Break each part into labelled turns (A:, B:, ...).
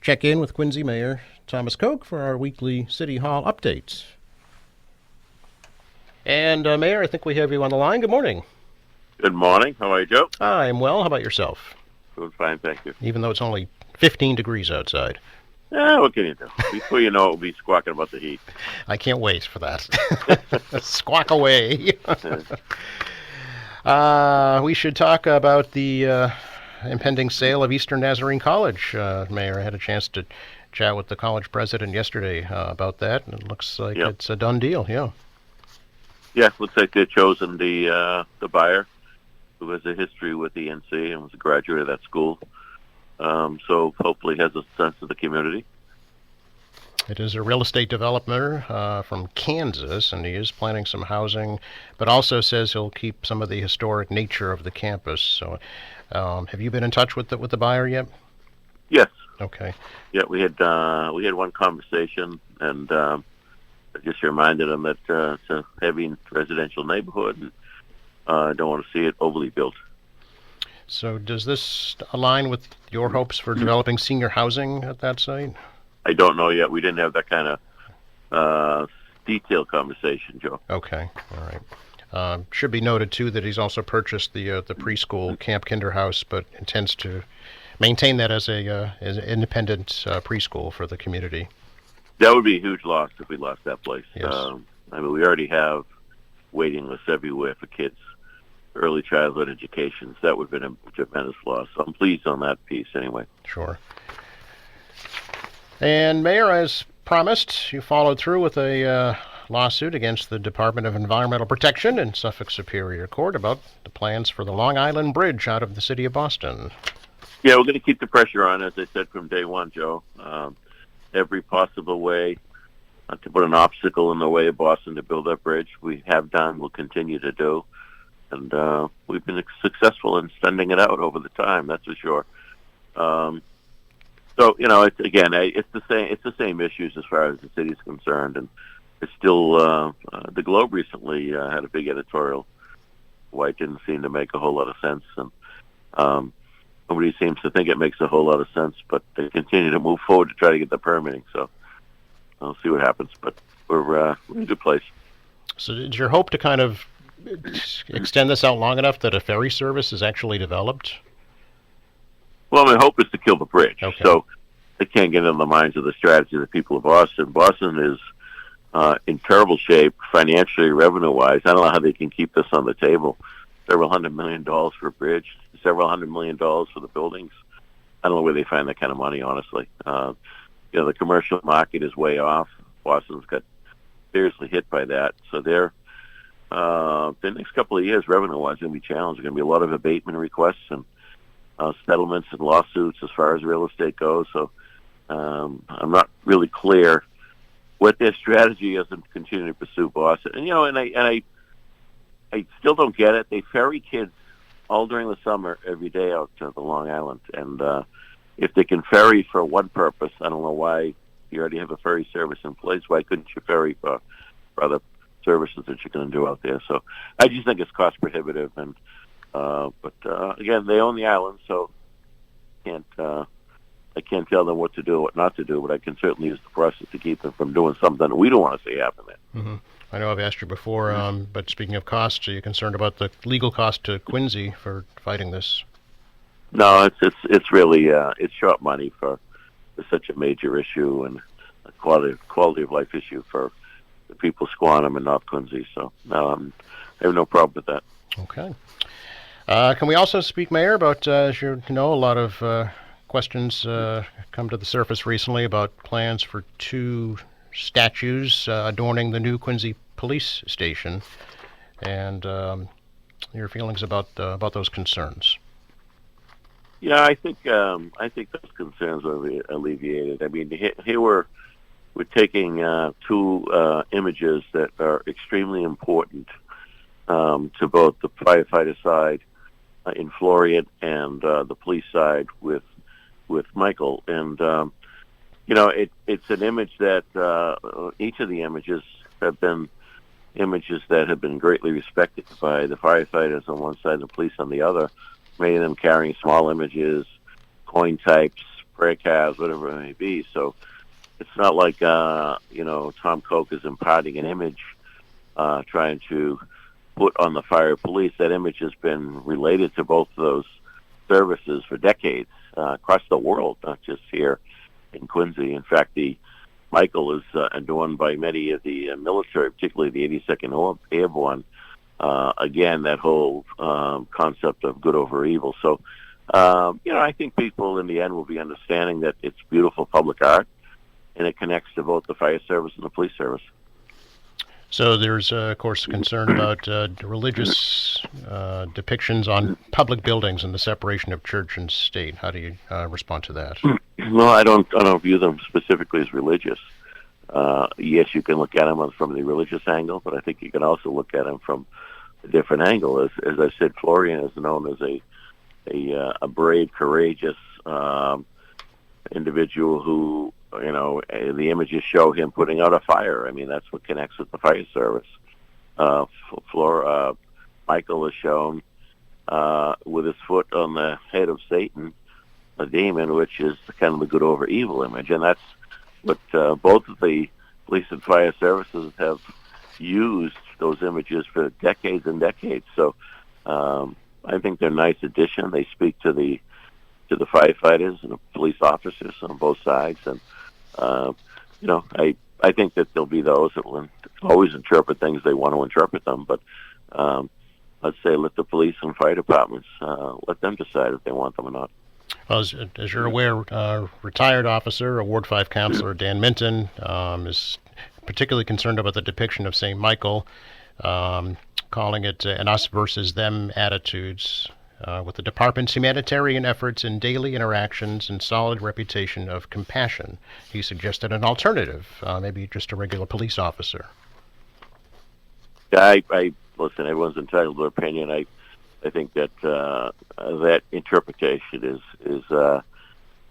A: check in with Quincy Mayor Thomas Koch for our weekly City Hall updates. And Mayor, I think we have you on the line. Good morning.
B: Good morning. How are you, Joe?
A: I'm well. How about yourself?
B: Doing fine, thank you.
A: Even though it's only 15 degrees outside.
B: Yeah, what can you do? Before you know it, we'll be squawking about the heat.
A: I can't wait for that. Squawk away. We should talk about the impending sale of Eastern Nazarene College. Mayor, I had a chance to chat with the college president yesterday about that, and it looks like it's a done deal. Yeah.
B: Yeah, looks like they've chosen the buyer, who has a history with ENC and was a graduate of that school. So hopefully has a sense of the community.
A: It is a real estate developer from Kansas, and he is planning some housing, but also says he'll keep some of the historic nature of the campus. So, have you been in touch with the buyer yet?
B: Yes.
A: Okay.
B: Yeah, we had one conversation, and I just reminded him that it's a heavy residential neighborhood, and I don't want to see it overly built.
A: So, does this align with your hopes for developing senior housing at that site?
B: I don't know yet. We didn't have that kind of detailed conversation, Joe.
A: Okay, all right. Should be noted too that he's also purchased the preschool Camp Kinderhouse, but intends to maintain that as an independent preschool for the community.
B: That would be a huge loss if we lost that place.
A: Yes.
B: I mean, we already have waiting lists everywhere for kids' early childhood education. So that would have been a tremendous loss. So I'm pleased on that piece anyway.
A: Sure. And Mayor, as promised, you followed through with a lawsuit against the Department of Environmental Protection in Suffolk Superior Court about the plans for the Long Island Bridge out of the city of Boston.
B: Yeah, we're going to keep the pressure on, as I said from day one, Joe. Every possible way to put an obstacle in the way of Boston to build that bridge. We have done, we'll continue to do. And we've been successful in sending it out over the time, that's for sure. So, you know, it's the same issues as far as the city's concerned, and it's still the Globe recently had a big editorial why it didn't seem to make a whole lot of sense, and nobody seems to think it makes a whole lot of sense, but they continue to move forward to try to get the permitting. So I'll see what happens, but we're in a good place.
A: So, did your hope to kind of extend this out long enough that a ferry service is actually developed?
B: Well, my hope is to kill the bridge.
A: Okay.
B: So they can't get into the minds of the strategy of the people of Boston. Boston is in terrible shape financially, revenue-wise. I don't know how they can keep this on the table. Several $100 million for a bridge, several $100 million for the buildings. I don't know where they find that kind of money, honestly. The commercial market is way off. Boston's got seriously hit by that. So the next couple of years, revenue-wise, going to be challenged. There's going to be a lot of abatement requests and settlements and lawsuits as far as real estate goes. So I'm not really clear what their strategy is in continuing to pursue Boston. And I still don't get it. They ferry kids all during the summer every day out to the Long Island. And if they can ferry for one purpose, I don't know why you already have a ferry service in place. Why couldn't you ferry for other services that you're going to do out there? So I just think it's cost prohibitive. And But again, they own the island, so I can't tell them what to do, what not to do, but I can certainly use the process to keep them from doing something that we don't want to see happen there.
A: Mm-hmm. I know I've asked you before, but speaking of costs, are you concerned about the legal cost to Quincy for fighting this?
B: No, it's really it's short money for such a major issue and a quality of life issue for the people Squantum and North Quincy. So I have no problem with that.
A: Okay. Can we also speak, Mayor, about, as you know, a lot of questions come to the surface recently about plans for two statues adorning the new Quincy police station, and your feelings about those concerns.
B: Yeah, I think those concerns will be alleviated. I mean, here we're taking two images that are extremely important to both the firefighter side in Florian and the police side with Michael, and it's an image that each of the images have been images that have been greatly respected by the firefighters on one side and the police on the other. Many of them carrying small images, coin types, prayer calves, whatever it may be. So it's not like Tom Koch is imparting an image, trying to put on the fire police. That image has been related to both of those services for decades across the world, not just here in Quincy. In fact, the Michael is adorned by many of the military, particularly the 82nd Airborne. Again, that whole concept of good over evil. So, I think people in the end will be understanding that it's beautiful public art, and it connects to both the fire service and the police service.
A: So there's, of course, concern about religious depictions on public buildings and the separation of church and state. How do you respond to that?
B: No, I don't view them specifically as religious. Yes, you can look at them from the religious angle, but I think you can also look at them from a different angle. As I said, Florian is known as a brave, courageous individual who, the images show him putting out a fire. I mean, that's what connects with the fire service. Michael is shown with his foot on the head of Satan, a demon, which is kind of the good over evil image. And that's what both of the police and fire services have used those images for decades and decades. So I think they're a nice addition. They speak to the firefighters and the police officers on both sides. And, I think that there'll be those that will always interpret things they want to interpret them. But let's say let the police and fire departments, let them decide if they want them or not.
A: Well, as you're aware, retired officer, Ward 5 Councilor Dan Minton is particularly concerned about the depiction of St. Michael, calling it an us versus them attitudes, with the department's humanitarian efforts and daily interactions and solid reputation of compassion. He suggested an alternative, maybe just a regular police officer.
B: I listen, everyone's entitled to their opinion. I think that that interpretation is a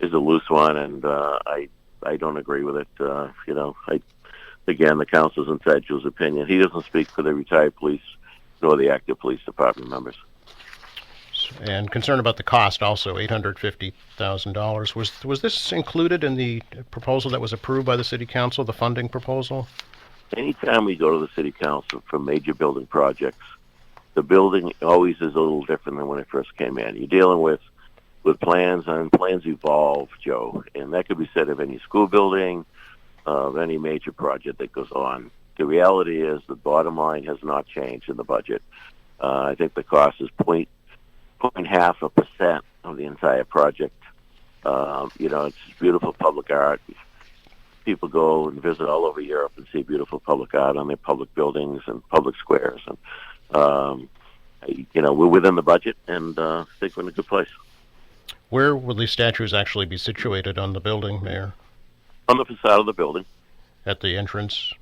B: loose one, and I don't agree with it. Again, the council's entitled to his opinion. He doesn't speak for the retired police nor the active police department members.
A: And concern about the cost also, $850,000. Was this included in the proposal that was approved by the city council, the funding proposal?
B: Anytime we go to the city council for major building projects, the building always is a little different than when it first came in. You're dealing with plans, and plans evolve, Joe, and that could be said of any school building, of any major project that goes on. The reality is the bottom line has not changed in the budget. I think the cost is 0.5% of the entire project. It's beautiful public art. People go and visit all over Europe and see beautiful public art on their public buildings and public squares. And, we're within the budget, and I think we're in a good place.
A: Where will these statues actually be situated on the building, Mayor?
B: On the facade of the building.
A: At the entrance?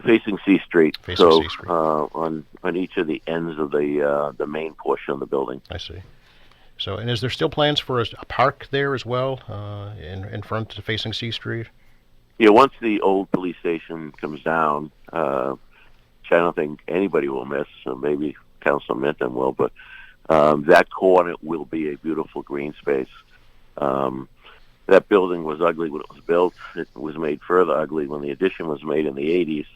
B: Facing C Street.
A: C Street.
B: On each of the ends of the main portion of the building.
A: I see. So, and is there still plans for a park there as well, in front facing C Street?
B: Yeah, once the old police station comes down, which I don't think anybody will miss, so maybe Council Minton will, but that corner will be a beautiful green space. That building was ugly when it was built. It was made further ugly when the addition was made in the 80s,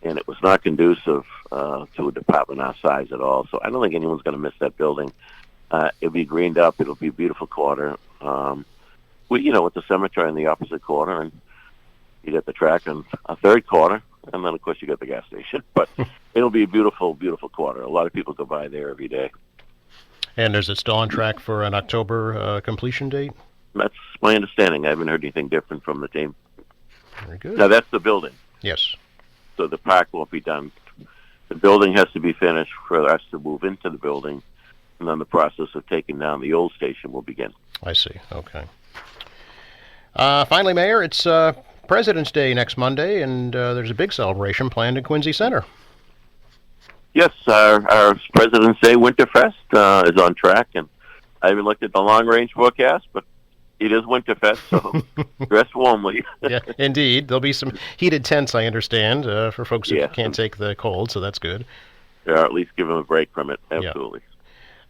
B: and it was not conducive to a department our size at all. So I don't think anyone's going to miss that building. It'll be greened up. It'll be a beautiful corner. With the cemetery in the opposite corner, and you got the track in a third corner, and then, of course, you got the gas station. But it'll be a beautiful, beautiful corner. A lot of people go by there every day.
A: And is it still on track for an October completion date?
B: That's my understanding. I haven't heard anything different from the team.
A: Very good.
B: Now, that's the building.
A: Yes.
B: So the park won't be done. The building has to be finished for us to move into the building, and then the process of taking down the old station will begin.
A: I see. Okay. Finally, Mayor, it's President's Day next Monday, and there's a big celebration planned at Quincy Center.
B: Yes, our President's Day Winterfest is on track, and I haven't looked at the long-range forecast, but it is Winterfest, so dress warmly.
A: Yeah, indeed. There'll be some heated tents, I understand, for folks who can't take the cold, so that's good.
B: Yeah, at least give them a break from it. Absolutely.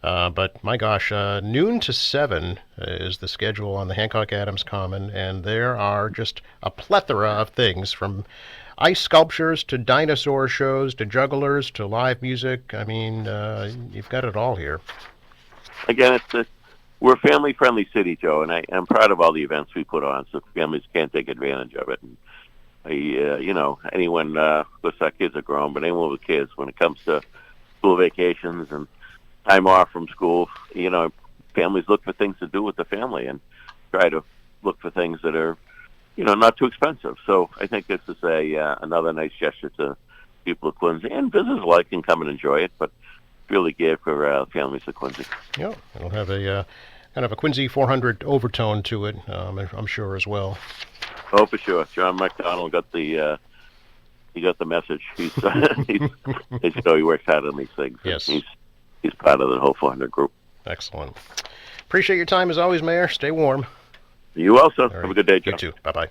A: But my gosh, noon to 7 is the schedule on the Hancock Adams Common, and there are just a plethora of things from ice sculptures to dinosaur shows to jugglers to live music. I mean, you've got it all here.
B: Again, we're a family-friendly city, Joe, and I'm proud of all the events we put on, so families can take advantage of it. And anyone, of course, our kids are grown, but anyone with kids, when it comes to school vacations and time off from school, families look for things to do with the family and try to look for things that are, not too expensive. So I think this is another nice gesture to people of Quincy, and visitors alike can come and enjoy it, but really geared for families of Quincy.
A: Yeah, it'll have a kind of a Quincy 400 overtone to it, I'm sure as well.
B: Oh, for sure. John McDonald got the message. He's he works hard on these things.
A: Yes.
B: He's part of the whole 400 group.
A: Excellent. Appreciate your time as always, Mayor. Stay warm.
B: You also.
A: All right.
B: Have a good day, Joe.
A: You too. Bye-bye.